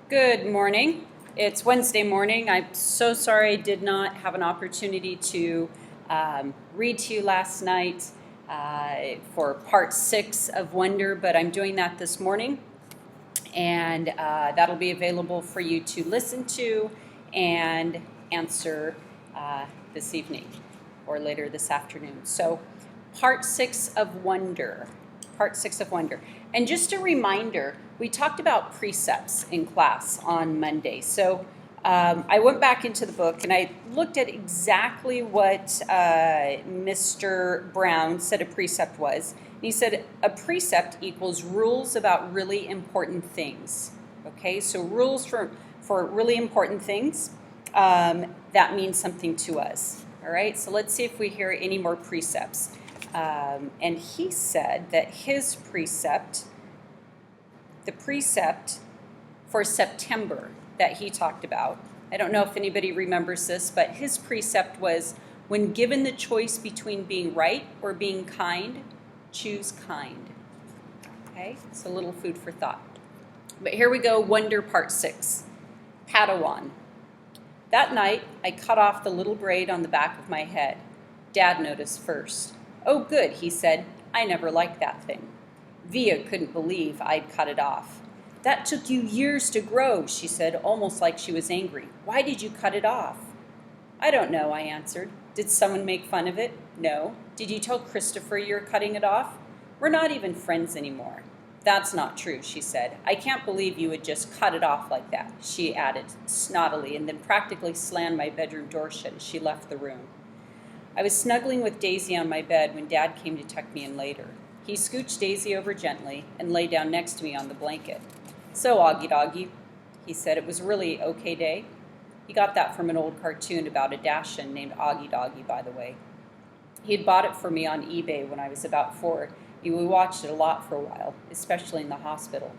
Good morning. It's Wednesday morning. I'm so sorry I did not have an opportunity to read to you last night for part 6 of Wonder, but I'm doing that this morning, and that'll be available for you to listen to and answer this evening or later this afternoon. So, part 6 of Wonder. Part 6 of Wonder. And just a reminder, we talked about precepts in class on Monday. So I went back into the book and I looked at exactly what Mr. Brown said a precept was. And he said a precept equals rules about really important things. Okay, so rules for really important things, that means something to us. All right, so let's see if we hear any more precepts. And he said that his precept, the precept for September that he talked about, I don't know if anybody remembers this, but his precept was, when given the choice between being right or being kind, choose kind. Okay, so a little food for thought. But here we go, Wonder Part 6, Padawan. That night, I cut off the little braid on the back of my head. Dad noticed first. Oh, good, he said. I never liked that thing. Via couldn't believe I'd cut it off. That took you years to grow, she said, almost like she was angry. Why did you cut it off? I don't know, I answered. Did someone make fun of it? No. Did you tell Christopher you're cutting it off? We're not even friends anymore. That's not true, she said. I can't believe you would just cut it off like that, she added snottily, and then practically slammed my bedroom door shut as she left the room. I was snuggling with Daisy on my bed when Dad came to tuck me in later. He scooched Daisy over gently and lay down next to me on the blanket. So, Augie Doggie, he said, it was a really okay day. He got that from an old cartoon about a Dashan named Augie Doggie, by the way. He had bought it for me on eBay when I was about 4, and we watched it a lot for a while, especially in the hospital.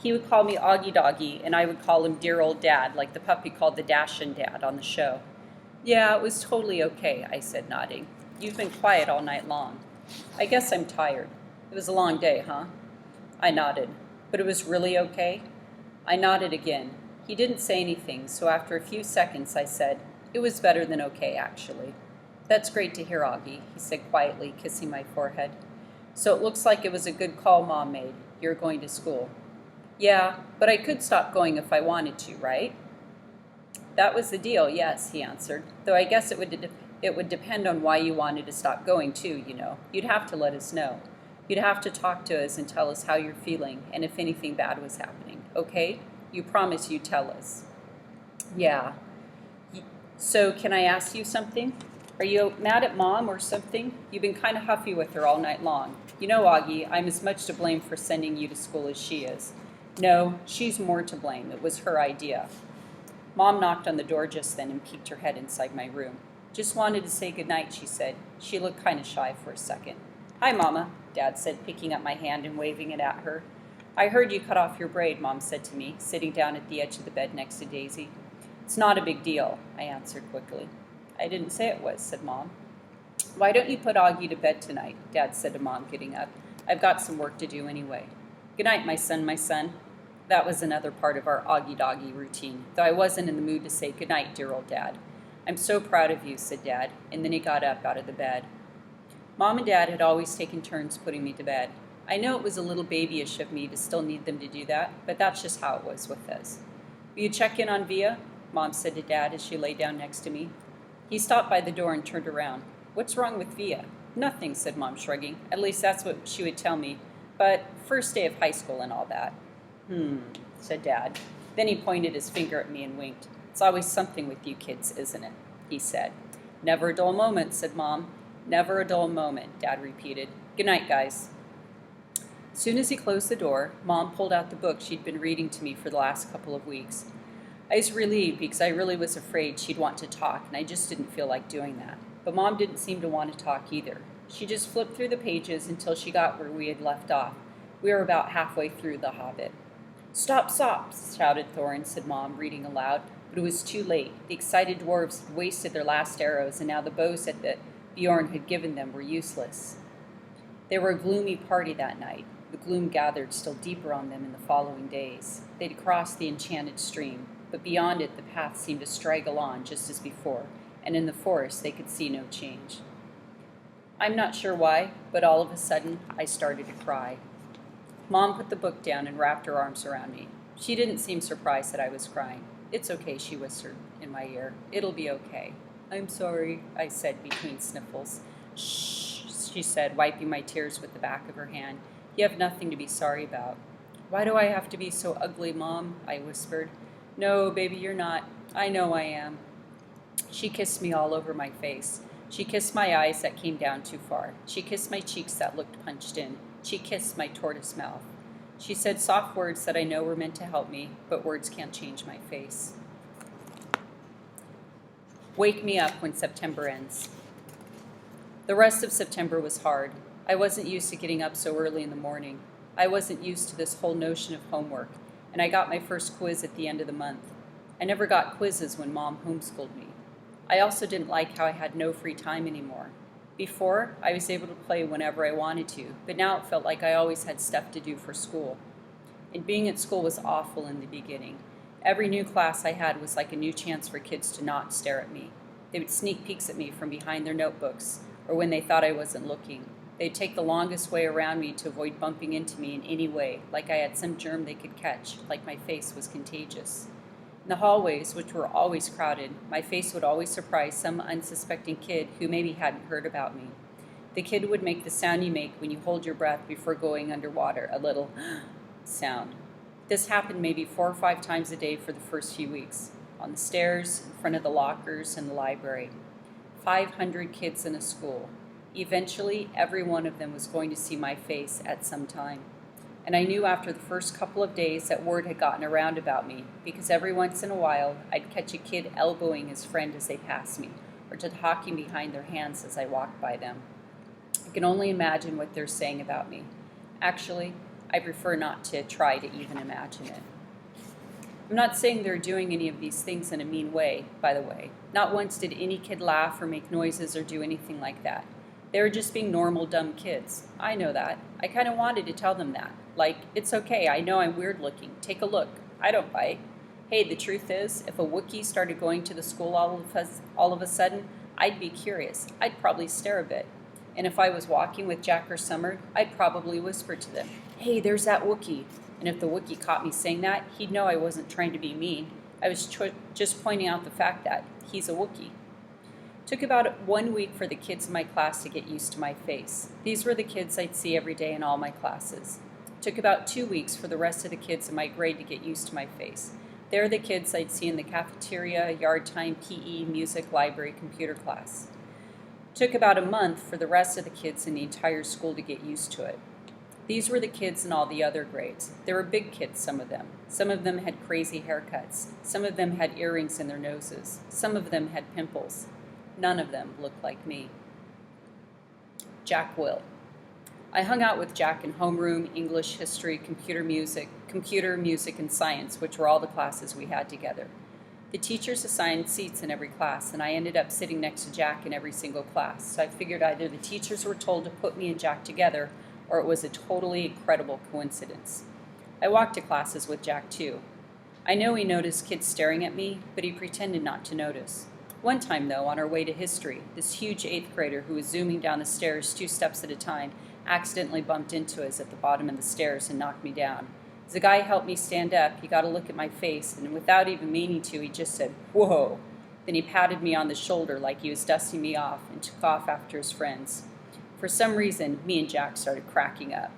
He would call me Augie Doggie, and I would call him dear old Dad, like the puppy called the Dashan Dad on the show. Yeah, it was totally okay, I said, nodding. You've been quiet all night long. I guess I'm tired. It was a long day, huh? I nodded. But it was really okay? I nodded again. He didn't say anything, so after a few seconds I said, it was better than okay, actually. That's great to hear, Augie, he said quietly, kissing my forehead. So it looks like it was a good call Mom made. You're going to school. Yeah, but I could stop going if I wanted to, right? That was the deal, yes, he answered, though I guess it would depend on why you wanted to stop going, too, you know. You'd have to let us know. You'd have to talk to us and tell us how you're feeling and if anything bad was happening, okay? You promise you'd tell us. Yeah. So can I ask you something? Are you mad at Mom or something? You've been kind of huffy with her all night long. You know, Augie, I'm as much to blame for sending you to school as she is. No, she's more to blame. It was her idea. Mom knocked on the door just then and peeked her head inside my room. Just wanted to say goodnight, she said. She looked kind of shy for a second. Hi, Mama, Dad said, picking up my hand and waving it at her. I heard you cut off your braid, Mom said to me, sitting down at the edge of the bed next to Daisy. It's not a big deal, I answered quickly. I didn't say it was, said Mom. Why don't you put Augie to bed tonight, Dad said to Mom, getting up. I've got some work to do anyway. Good night, my son, my son. That was another part of our Augie Doggie routine, though I wasn't in the mood to say goodnight, dear old Dad. I'm so proud of you, said Dad, and then he got up out of the bed. Mom and Dad had always taken turns putting me to bed. I know it was a little babyish of me to still need them to do that, but that's just how it was with us. Will you check in on Via? Mom said to Dad as she lay down next to me. He stopped by the door and turned around. What's wrong with Via? Nothing, said Mom, shrugging. At least that's what she would tell me. But first day of high school and all that. Said Dad. Then he pointed his finger at me and winked. It's always something with you kids, isn't it? He said. Never a dull moment, said Mom. Never a dull moment, Dad repeated. Good night, guys. As soon as he closed the door, Mom pulled out the book she'd been reading to me for the last couple of weeks. I was relieved because I really was afraid she'd want to talk, and I just didn't feel like doing that. But Mom didn't seem to want to talk either. She just flipped through the pages until she got where we had left off. We were about halfway through The Hobbit. Stop, stop, shouted Thorin, said Mom, reading aloud, but it was too late. The excited dwarves had wasted their last arrows, and now the bows that Bjorn had given them were useless. They were a gloomy party that night. The gloom gathered still deeper on them in the following days. They'd crossed the enchanted stream, but beyond it the path seemed to straggle on just as before, and in the forest they could see no change. I'm not sure why, but all of a sudden I started to cry. Mom put the book down and wrapped her arms around me. She didn't seem surprised that I was crying. "It's okay," she whispered in my ear. "It'll be okay." "I'm sorry," I said between sniffles. "Shh," she said, wiping my tears with the back of her hand. "You have nothing to be sorry about." "Why do I have to be so ugly, Mom?" I whispered. "No, baby, you're not. I know I am." She kissed me all over my face. She kissed my eyes that came down too far. She kissed my cheeks that looked punched in. She kissed my tortoise mouth. She said soft words that I know were meant to help me, but words can't change my face. Wake me up when September ends. The rest of September was hard. I wasn't used to getting up so early in the morning. I wasn't used to this whole notion of homework, and I got my first quiz at the end of the month. I never got quizzes when Mom homeschooled me. I also didn't like how I had no free time anymore. Before, I was able to play whenever I wanted to, but now it felt like I always had stuff to do for school. And being at school was awful in the beginning. Every new class I had was like a new chance for kids to not stare at me. They would sneak peeks at me from behind their notebooks, or when they thought I wasn't looking. They'd take the longest way around me to avoid bumping into me in any way, like I had some germ they could catch, like my face was contagious. In the hallways, which were always crowded, my face would always surprise some unsuspecting kid who maybe hadn't heard about me. The kid would make the sound you make when you hold your breath before going underwater, a little sound. This happened maybe 4 or 5 times a day for the first few weeks, on the stairs, in front of the lockers, in the library. 500 kids in a school. Eventually, every one of them was going to see my face at some time. And I knew after the first couple of days that word had gotten around about me, because every once in a while I'd catch a kid elbowing his friend as they passed me, or talking behind their hands as I walked by them. I can only imagine what they're saying about me. Actually, I prefer not to try to even imagine it. I'm not saying they're doing any of these things in a mean way, by the way. Not once did any kid laugh or make noises or do anything like that. They were just being normal, dumb kids. I know that. I kind of wanted to tell them that. Like, it's okay, I know I'm weird looking. Take a look. I don't bite. Hey, the truth is, if a Wookiee started going to the school all of a sudden, I'd be curious. I'd probably stare a bit. And if I was walking with Jack or Summer, I'd probably whisper to them, "Hey, there's that Wookiee." And if the Wookiee caught me saying that, he'd know I wasn't trying to be mean. I was just pointing out the fact that he's a Wookiee. It took about 1 week for the kids in my class to get used to my face. These were the kids I'd see every day in all my classes. It took about 2 weeks for the rest of the kids in my grade to get used to my face. They're the kids I'd see in the cafeteria, yard time, PE, music, library, computer class. It took about a month for the rest of the kids in the entire school to get used to it. These were the kids in all the other grades. They were big kids, some of them. Some of them had crazy haircuts. Some of them had earrings in their noses. Some of them had pimples. None of them looked like me. Jack Will. I hung out with Jack in homeroom, English, history, computer, music, and science, which were all the classes we had together. The teachers assigned seats in every class, and I ended up sitting next to Jack in every single class. So I figured either the teachers were told to put me and Jack together, or it was a totally incredible coincidence. I walked to classes with Jack too. I know he noticed kids staring at me, but he pretended not to notice. One time, though, on our way to history, this huge 8th grader who was zooming down the stairs 2 steps at a time accidentally bumped into us at the bottom of the stairs and knocked me down. As the guy helped me stand up, he got a look at my face, and without even meaning to, he just said, "Whoa." Then he patted me on the shoulder like he was dusting me off and took off after his friends. For some reason, me and Jack started cracking up.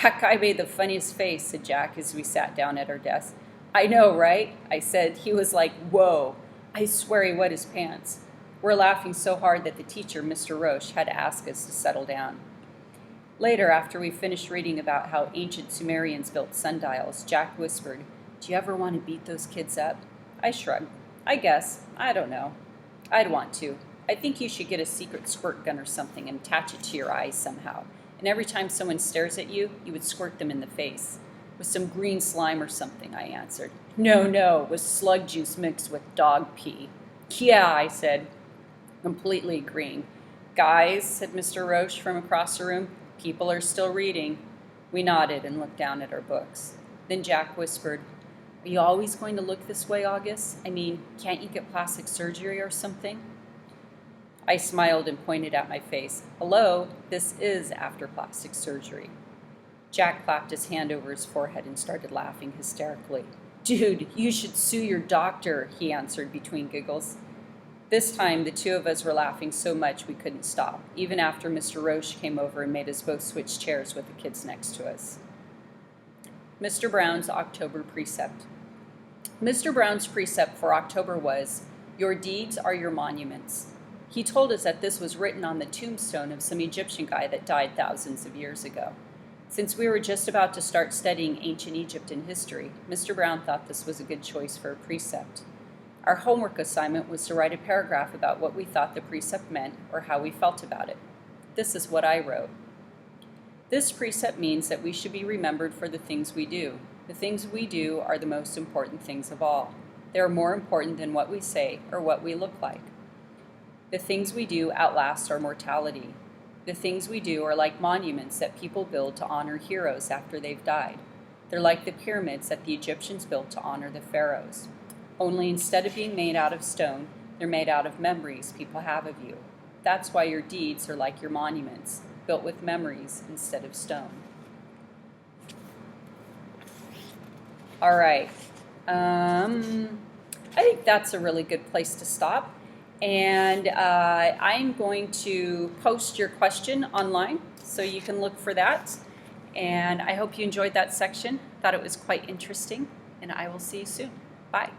"That guy made the funniest face," said Jack as we sat down at our desk. "I know, right?" I said. He was like, "Whoa." I swear he wet his pants. We're laughing so hard that the teacher, Mr. Roche, had to ask us to settle down. Later, after we finished reading about how ancient Sumerians built sundials, Jack whispered, "Do you ever want to beat those kids up?" I shrugged. "I guess. I don't know. I'd want to. I think you should get a secret squirt gun or something and attach it to your eyes somehow. And every time someone stares at you, you would squirt them in the face. With some green slime or something," I answered. No, with slug juice mixed with dog pee." "Yeah," I said, completely agreeing. "Guys," said Mr. Roche from across the room, "people are still reading." We nodded and looked down at our books. Then Jack whispered, "Are you always going to look this way, August? I mean, can't you get plastic surgery or something?" I smiled and pointed at my face. "Hello, this is after plastic surgery." Jack clapped his hand over his forehead and started laughing hysterically. "Dude, you should sue your doctor," he answered between giggles. This time, the two of us were laughing so much we couldn't stop, even after Mr. Roche came over and made us both switch chairs with the kids next to us. Mr. Brown's October Precept. Mr. Brown's precept for October was, "Your deeds are your monuments." He told us that this was written on the tombstone of some Egyptian guy that died thousands of years ago. Since we were just about to start studying ancient Egypt and history, Mr. Brown thought this was a good choice for a precept. Our homework assignment was to write a paragraph about what we thought the precept meant or how we felt about it. This is what I wrote. This precept means that we should be remembered for the things we do. The things we do are the most important things of all. They are more important than what we say or what we look like. The things we do outlast our mortality. The things we do are like monuments that people build to honor heroes after they've died. They're like the pyramids that the Egyptians built to honor the pharaohs. Only instead of being made out of stone, they're made out of memories people have of you. That's why your deeds are like your monuments, built with memories instead of stone. All right. I think that's a really good place to stop. And I'm going to post your question online, so you can look for that. And I hope you enjoyed that section. Thought it was quite interesting, and I will see you soon. Bye.